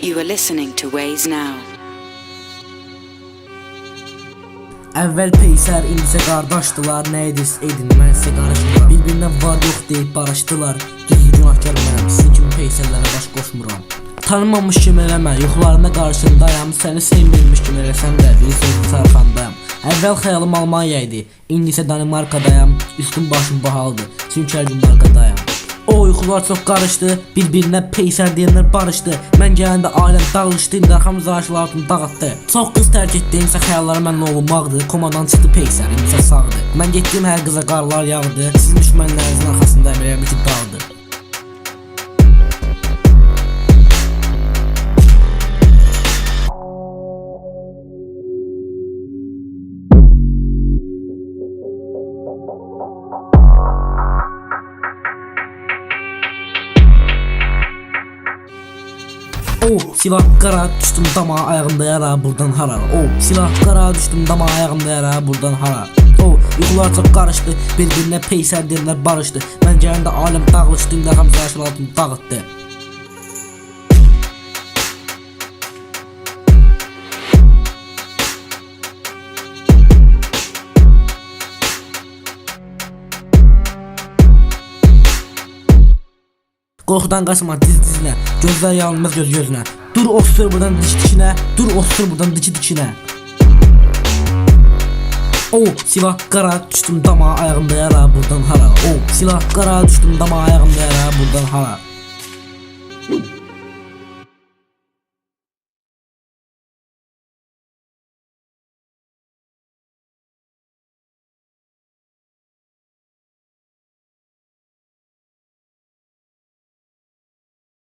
You are listening to Ways Now. Əvvəl peysər, indisə qardaşdılar. Nə edirsə edin, mən sizə qarışmıram. Bir-birindən var yox deyib barışdılar. Düzdür, günahkar mənəm, sizin kimi peysərlərə baş qoşmuram. Tanınmamış kimi eləmə, yuxularında qarşındayam. Səni sevmirmiş kimi eləsəm də bir sözlü sarxandayam. Əvvəl xəyalım Almaniya idi, indi isə Danimarkadayam. Üstüm başım bahaldır, çünki hər gün markadayam. O yuxular çox qarışdı, bir-birinə peysər deyənlər barışdı. Mən gələndə ailəm dağılışdı, indi arxamızda aşılarını dağıtdı. Çox qız tərk etdiyimsə xəyalları mənlə olunmaqdır. Komadan çıxdı peysər, indisə sağdır. Mən getdiyim hər qıza qarlar yağdı. Sizin düşmənlərinizin arxasında əmrəyəm ki dağdır. Silah qara düşdüm dama ayağımda yara buradan hara. Silah qara düşdüm dama ayağımda yara buradan hara. Yuxular çox qarışdı, bir-birinə peysər deyənlər barışdı. Mən gələndə aləm dağılışdı, indi arxamızda aşılarını dağıtdı. Qorxudan qaçma diz-dizinə, gözlər yanılmaz göz-gözünə. Dur osur buradan diş-dişinə, dur osur buradan dici-dişinə. Silah qara düşdüm dama ayağımda yara buradan hara. Silah qara düşdüm dama ayağımda yara buradan hara.